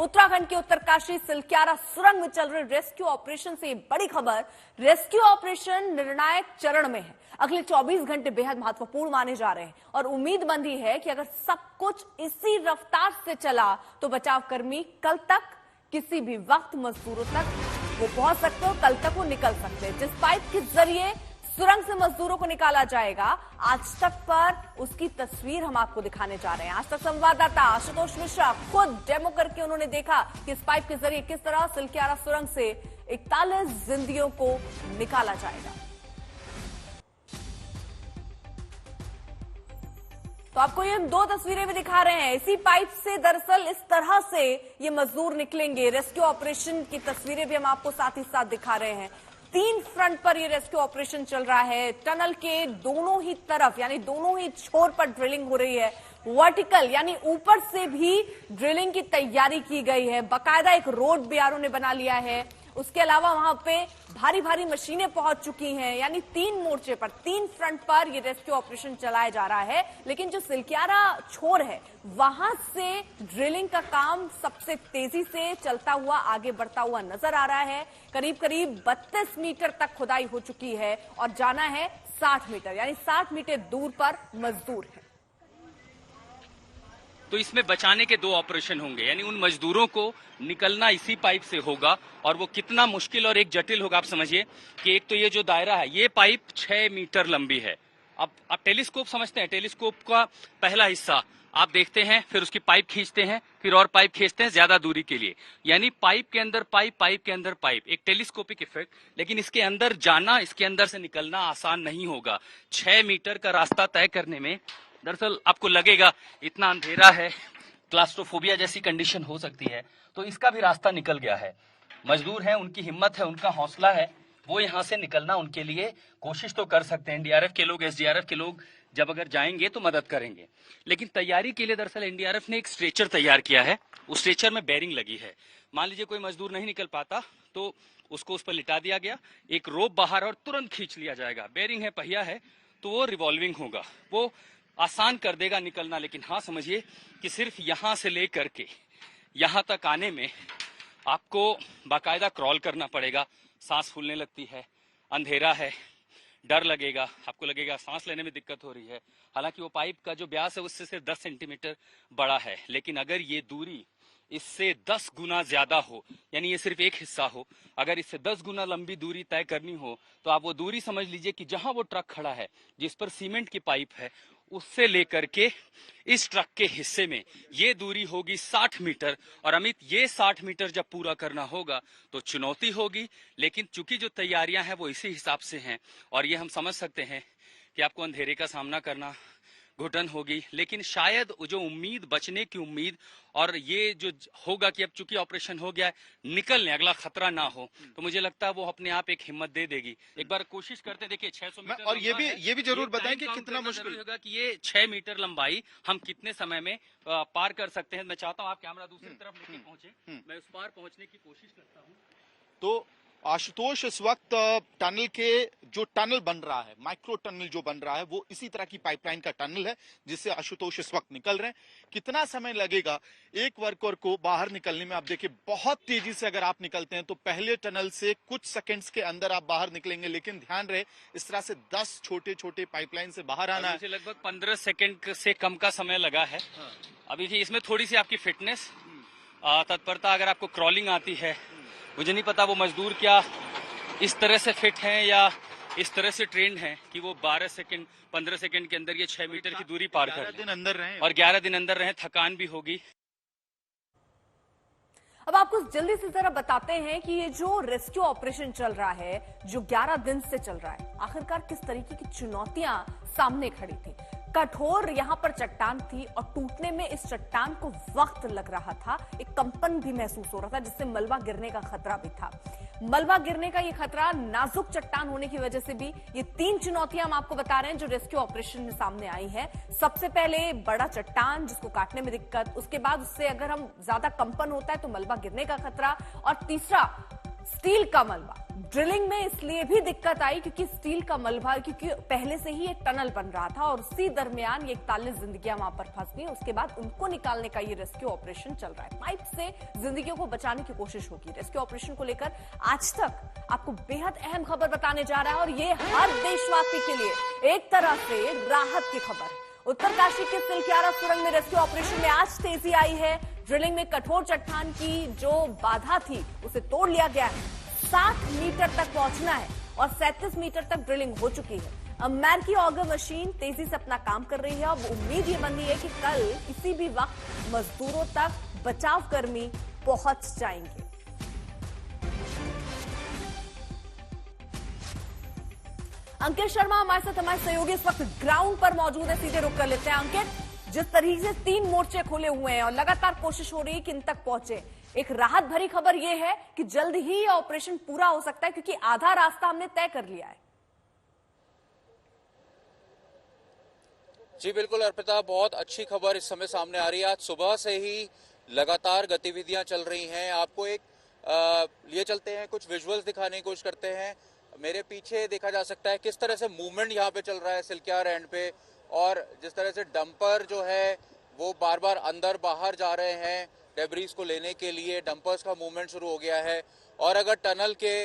उत्तराखंड के उत्तरकाशी सिलक्यारा सुरंग में चल रहे रेस्क्यू ऑपरेशन से बड़ी खबर। रेस्क्यू ऑपरेशन निर्णायक चरण में है। अगले 24 घंटे बेहद महत्वपूर्ण माने जा रहे हैं और उम्मीद बंधी है कि अगर सब कुछ इसी रफ्तार से चला तो बचाव कर्मी कल तक किसी भी वक्त मजदूरों तक वो पहुंच सकते हो, कल तक वो निकल सकते हैं। जिस पाइप के जरिए सुरंग से मजदूरों को निकाला जाएगा, आज तक पर उसकी तस्वीर हम आपको दिखाने जा रहे हैं। आज तक संवाददाता आशुतोष मिश्रा खुद डेमो करके उन्होंने देखा कि इस पाइप के जरिए किस तरह सिलक्यारा सुरंग से 41 जिंदगियों को निकाला जाएगा। तो आपको ये दो तस्वीरें भी दिखा रहे हैं। इसी पाइप से दरअसल इस तरह से ये मजदूर निकलेंगे। रेस्क्यू ऑपरेशन की तस्वीरें भी हम आपको साथ ही साथ दिखा रहे हैं। 3 फ्रंट पर ये रेस्क्यू ऑपरेशन चल रहा है। टनल के दोनों ही तरफ यानी दोनों ही छोर पर ड्रिलिंग हो रही है। वर्टिकल यानी ऊपर से भी ड्रिलिंग की तैयारी की गई है। बाकायदा एक रोड बीआरओ ने बना लिया है। उसके अलावा वहां पे भारी भारी मशीनें पहुंच चुकी हैं। यानी 3 मोर्चे पर 3 फ्रंट पर ये रेस्क्यू ऑपरेशन चलाया जा रहा है। लेकिन जो सिलक्यारा छोर है वहां से ड्रिलिंग का काम सबसे तेजी से चलता हुआ आगे बढ़ता हुआ नजर आ रहा है। करीब करीब 32 मीटर तक खुदाई हो चुकी है और जाना है 60 मीटर, यानी 60 मीटर दूर पर मजदूर है। तो इसमें बचाने के 2 ऑपरेशन होंगे, यानी उन मजदूरों को निकलना इसी पाइप से होगा और वो कितना मुश्किल और एक जटिल होगा। आप समझिए कि एक तो ये जो दायरा है, ये पाइप 6 मीटर लंबी है। अब आप टेलीस्कोप समझते हैं, टेलीस्कोप का पहला हिस्सा आप देखते हैं, फिर उसकी पाइप खींचते हैं, फिर और पाइप खींचते हैं ज्यादा दूरी के लिए, यानी पाइप के अंदर पाइप, पाइप के अंदर पाइप, एक टेलीस्कोपिक इफेक्ट। लेकिन इसके अंदर जाना, इसके अंदर से निकलना आसान नहीं होगा। 6 मीटर का रास्ता तय करने में दरअसल आपको लगेगा इतना अंधेरा है, क्लास्ट्रोफोबिया जैसी कंडीशन हो सकती है, तो इसका भी रास्ता निकल गया है। मजदूर हैं, उनकी हिम्मत है, उनका हौसला है, वो यहाँ से निकलना उनके लिए कोशिश तो कर सकते हैं। एनडीआरएफ के लोग, एसडीआरएफ के लोग जब अगर जाएंगे तो मदद करेंगे। लेकिन तैयारी के लिए दरअसल एनडीआरएफ ने एक स्ट्रेचर तैयार किया है। उस स्ट्रेचर में बेरिंग लगी है। मान लीजिए कोई मजदूर नहीं निकल पाता तो उसको उस पर लिटा दिया गया, एक रोप बाहर और तुरंत खींच लिया जाएगा। बेरिंग है, पहिया है, तो वो रिवॉल्विंग होगा, वो आसान कर देगा निकलना। लेकिन हाँ समझिए कि सिर्फ यहां से लेकर के यहां तक आने में आपको बाकायदा क्रॉल करना पड़ेगा। सांस फूलने लगती है, अंधेरा है, डर लगेगा, आपको लगेगा सांस लेने में दिक्कत हो रही है। हालांकि वो पाइप का जो व्यास है उससे सिर्फ 10 सेंटीमीटर बड़ा है। लेकिन अगर ये दूरी इससे 10 गुना ज्यादा हो, यानी ये सिर्फ एक हिस्सा हो, अगर इससे 10 गुना लंबी दूरी तय करनी हो तो आप वो दूरी समझ लीजिए कि जहां वो ट्रक खड़ा है जिस पर सीमेंट की पाइप है, उससे लेकर के इस ट्रक के हिस्से में ये दूरी होगी 60 मीटर। और अमित, ये 60 मीटर जब पूरा करना होगा तो चुनौती होगी। लेकिन चूंकि जो तैयारियां हैं वो इसी हिसाब से हैं और ये हम समझ सकते हैं कि आपको अंधेरे का सामना करना, घुटन होगी, लेकिन शायद जो उम्मीद, बचने की उम्मीद और ये जो होगा कि अब चूंकि ऑपरेशन हो गया है, निकलने अगला खतरा ना हो, तो मुझे लगता है वो अपने आप एक हिम्मत दे देगी। एक बार कोशिश करते हैं। देखिए 600 मीटर और ये भी जरूर बताएं कि कितना मुश्किल होगा कि ये 6 मीटर लंबाई हम कितने समय में पार कर सकते हैं। मैं चाहता हूँ आप कैमरा दूसरी तरफ लेके पहुंचे, मैं उस पार पहुंचने की कोशिश करता हूँ। तो आशुतोष, इस वक्त टनल के जो टनल बन रहा है, माइक्रो टनल जो बन रहा है, वो इसी तरह की पाइपलाइन का टनल है जिससे आशुतोष इस वक्त निकल रहे हैं। कितना समय लगेगा एक वर्कर को बाहर निकलने में? आप देखिए बहुत तेजी से अगर आप निकलते हैं तो पहले टनल से कुछ सेकंड्स के अंदर आप बाहर निकलेंगे। लेकिन ध्यान रहे, इस तरह से 10 छोटे छोटे पाइपलाइन से बाहर आना है। लगभग 15 सेकंड से कम का समय लगा है। अभी इसमें थोड़ी सी आपकी फिटनेस, तत्परता, अगर आपको क्रॉलिंग आती है, मुझे नहीं पता वो मजदूर क्या इस तरह से फिट हैं या इस तरह से ट्रेंड हैं कि वो 12 सेकंड 15 सेकंड के अंदर ये 6 मीटर की दूरी पार कर 11 दिन अंदर रहें और 11 दिन अंदर रहें, थकान भी होगी। अब आपको जल्दी से जरा बताते हैं कि ये जो रेस्क्यू ऑपरेशन चल रहा है, जो 11 दिन से चल रहा है, आखिरकार किस तरीके की चुनौतियां सामने खड़ी थी। कठोर यहां पर चट्टान थी और टूटने में इस चट्टान को वक्त लग रहा था। एक कंपन भी महसूस हो रहा था जिससे मलबा गिरने का खतरा भी था। मलबा गिरने का ये खतरा नाजुक चट्टान होने की वजह से भी। ये 3 चुनौतियां हम आपको बता रहे हैं जो रेस्क्यू ऑपरेशन में सामने आई है। सबसे पहले बड़ा चट्टान जिसको काटने में दिक्कत, उसके बाद उससे अगर हम ज्यादा कंपन होता है तो मलबा गिरने का खतरा, और तीसरा स्टील का मलबा ड्रिलिंग में इसलिए भी दिक्कत आई क्योंकि स्टील का मलबा, क्योंकि पहले से ही एक टनल बन रहा था और उसी दरमियान ये 41 जिंदगियां वहां पर फंस गई। उसके बाद उनको निकालने का ये रेस्क्यू ऑपरेशन चल रहा है। पाइप से जिंदगियों को बचाने की कोशिश होगी। रेस्क्यू ऑपरेशन को लेकर आज तक आपको बेहद अहम खबर बताने जा रहा है और ये हर देशवासी के लिए एक तरह से राहत की खबर है। उत्तरकाशी के सिलक्यारा सुरंग में रेस्क्यू ऑपरेशन में आज तेजी आई है। ड्रिलिंग में कठोर चट्टान की जो बाधा थी उसे तोड़ लिया गया है। 60 मीटर तक पहुंचना है और 37 मीटर तक ड्रिलिंग हो चुकी है। अमेरिकी ऑगर मशीन तेजी से अपना काम कर रही है। अब उम्मीद ये बन रही है कि कल किसी भी वक्त मजदूरों तक बचाव कर्मी पहुंच जाएंगे। अंकित शर्मा हमारे साथ, हमारे सहयोगी इस वक्त ग्राउंड पर मौजूद है। सीधे रुक कर लेते हैं। अंकित, जिस तरीके से 3 मोर्चे खोले हुए हैं और लगातार कोशिश हो रही है कि इन तक पहुंचे, एक राहत भरी खबर यह है कि जल्द ही यह ऑपरेशन पूरा हो सकता है क्योंकि आधा रास्ता हमने तय कर लिया है। जी बिल्कुल अर्पिता, बहुत अच्छी खबर इस समय सामने आ रही है। आज सुबह से ही लगातार गतिविधियां चल रही हैं। आपको एक लिए चलते हैं, कुछ विजुअल्स दिखाने की कोशिश करते हैं। मेरे पीछे देखा जा सकता है किस तरह से मूवमेंट यहाँ पे चल रहा है सिलक्यार एंड पे, और जिस तरह से डंपर जो है वो बार बार अंदर बाहर जा रहे हैं डेब्रीज को लेने के लिए। डंपर्स का मूवमेंट शुरू हो गया है। और अगर टनल के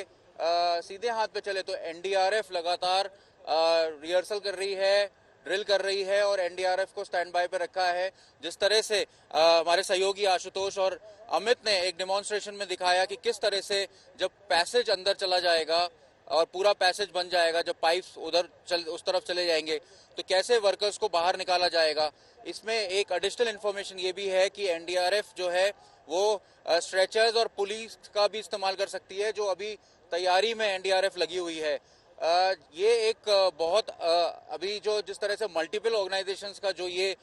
सीधे हाथ पे चले तो एनडीआरएफ लगातार रिहर्सल कर रही है, ड्रिल कर रही है और एनडीआरएफ को स्टैंड बाय पे रखा है। जिस तरह से हमारे सहयोगी आशुतोष और अमित ने एक डेमोन्स्ट्रेशन में दिखाया कि किस तरह से जब पैसेज अंदर चला जाएगा और पूरा पैसेज बन जाएगा, जब पाइप्स उस तरफ चले जाएंगे तो कैसे वर्कर्स को बाहर निकाला जाएगा। इसमें एक एडिशनल इन्फॉर्मेशन ये भी है कि एनडीआरएफ जो है वो स्ट्रेचर्स और पुलिस का भी इस्तेमाल कर सकती है, जो अभी तैयारी में एनडीआरएफ लगी हुई है। ये एक बहुत अभी जो जिस तरह से मल्टीपल ऑर्गेनाइजेशंस का जो ये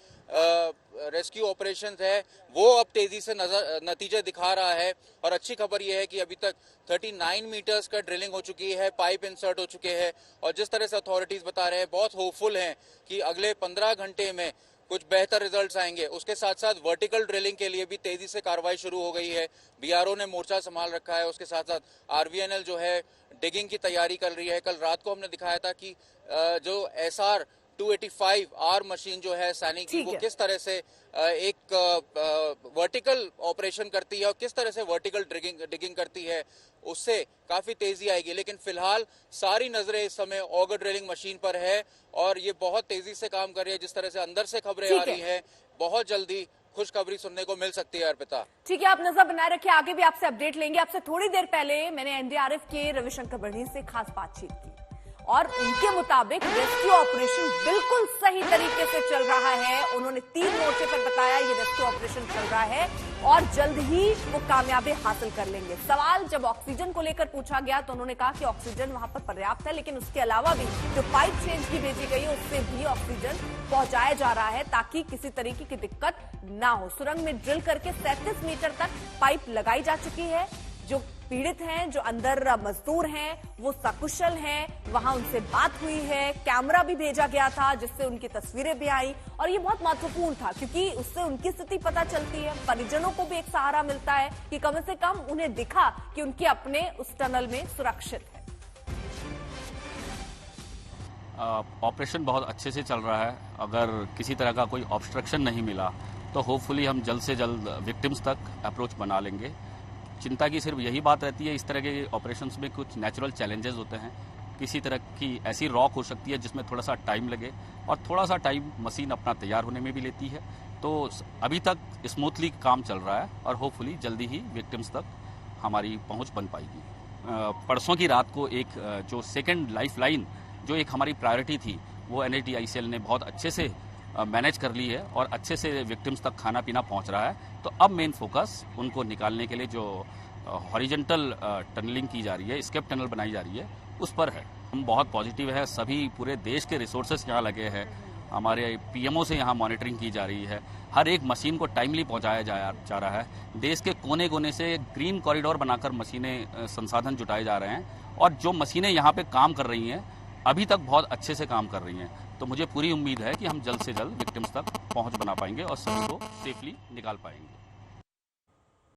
रेस्क्यू ऑपरेशंस है वो अब तेजी से नतीजे दिखा रहा है। और अच्छी खबर ये है कि अभी तक 39 मीटर्स का ड्रिलिंग हो चुकी है, पाइप इंसर्ट हो चुके हैं और जिस तरह से अथॉरिटीज बता रहे हैं बहुत होपफुल हैं कि अगले 15 घंटे में कुछ बेहतर रिजल्ट्स आएंगे। उसके साथ साथ वर्टिकल ड्रिलिंग के लिए भी तेजी से कार्रवाई शुरू हो गई है। बीआरओ ने मोर्चा संभाल रखा है। उसके साथ साथ आरवीएनएल जो है डिगिंग की तैयारी कर रही है। कल रात को हमने दिखाया था कि जो SR 285 आर मशीन जो है सैनिक की, वो किस तरह से एक वर्टिकल ऑपरेशन करती है और किस तरह से वर्टिकल डिगिंग करती है, उससे काफी तेजी आएगी। लेकिन फिलहाल सारी नजरें इस समय ऑगर ड्रिलिंग मशीन पर है और ये बहुत तेजी से काम कर रही है। जिस तरह से अंदर से खबरें आ रही हैं, बहुत जल्दी खुशखबरी सुनने को मिल सकती है। अर्पिता, ठीक है, आप नजर बनाए रखिए, आगे भी आपसे अपडेट लेंगे। आपसे थोड़ी देर पहले मैंने एनडीआरएफ के रविशंकर बड़नी से खास बातचीत की और उनके मुताबिक रेस्क्यू ऑपरेशन बिल्कुल सही तरीके से चल रहा है। उन्होंने 3 मोर्चे पर बताया ये रेस्क्यू ऑपरेशन चल रहा है और जल्द ही वो कामयाबी हासिल कर लेंगे। सवाल जब ऑक्सीजन को लेकर पूछा गया तो उन्होंने कहा कि ऑक्सीजन वहां पर पर्याप्त है, लेकिन उसके अलावा भी जो पाइप चेंज की भेजी गई है उससे भी ऑक्सीजन पहुंचाया जा रहा है ताकि किसी तरीके की दिक्कत ना हो। सुरंग में ड्रिल करके 37 मीटर तक पाइप लगाई जा चुकी है। जो पीड़ित हैं, जो अंदर मजदूर हैं, वो सकुशल हैं। वहां उनसे बात हुई है, कैमरा भी भेजा गया था जिससे उनकी तस्वीरें भी आई और ये बहुत महत्वपूर्ण था क्योंकि उससे उनकी स्थिति पता चलती है। परिजनों को भी एक सहारा मिलता है कि कम से कम उन्हें दिखा कि उनके अपने उस टनल में सुरक्षित है। ऑपरेशन बहुत अच्छे से चल रहा है। अगर किसी तरह का कोई ऑब्स्ट्रक्शन नहीं मिला तो होपफुली हम जल्द से जल्द विक्टिम्स तक अप्रोच बना लेंगे। चिंता की सिर्फ यही बात रहती है, इस तरह के ऑपरेशंस में कुछ नेचुरल चैलेंजेस होते हैं। किसी तरह की ऐसी रॉक हो सकती है जिसमें थोड़ा सा टाइम लगे और थोड़ा सा टाइम मशीन अपना तैयार होने में भी लेती है। तो अभी तक स्मूथली काम चल रहा है और होपफुली जल्दी ही विक्टिम्स तक हमारी पहुंच बन पाएगी। परसों की रात को एक जो सेकेंड लाइफ लाइन जो एक हमारी प्रायोरिटी थी वो NHDICL ने बहुत अच्छे से मैनेज कर ली है और अच्छे से विक्टिम्स तक खाना पीना पहुंच रहा है। तो अब मेन फोकस उनको निकालने के लिए जो हॉरिजॉन्टल टनलिंग की जा रही है, एस्केप टनल बनाई जा रही है, उस पर है। हम बहुत पॉजिटिव है। सभी पूरे देश के रिसोर्सेस यहाँ लगे हैं। हमारे PMO से यहाँ मॉनिटरिंग की जा रही है। हर एक मशीन को टाइमली पहुँचाया जा रहा है। देश के कोने कोने से ग्रीन कॉरिडोर बनाकर मशीनें संसाधन जुटाए जा रहे हैं और जो मशीनें यहाँ पे काम कर रही हैं अभी तक बहुत अच्छे से काम कर रही हैं। तो मुझे पूरी उम्मीद है कि हम जल्द से जल्द विक्टिम्स तक पहुंच बना पाएंगे और सभी को सेफली निकाल पाएंगे।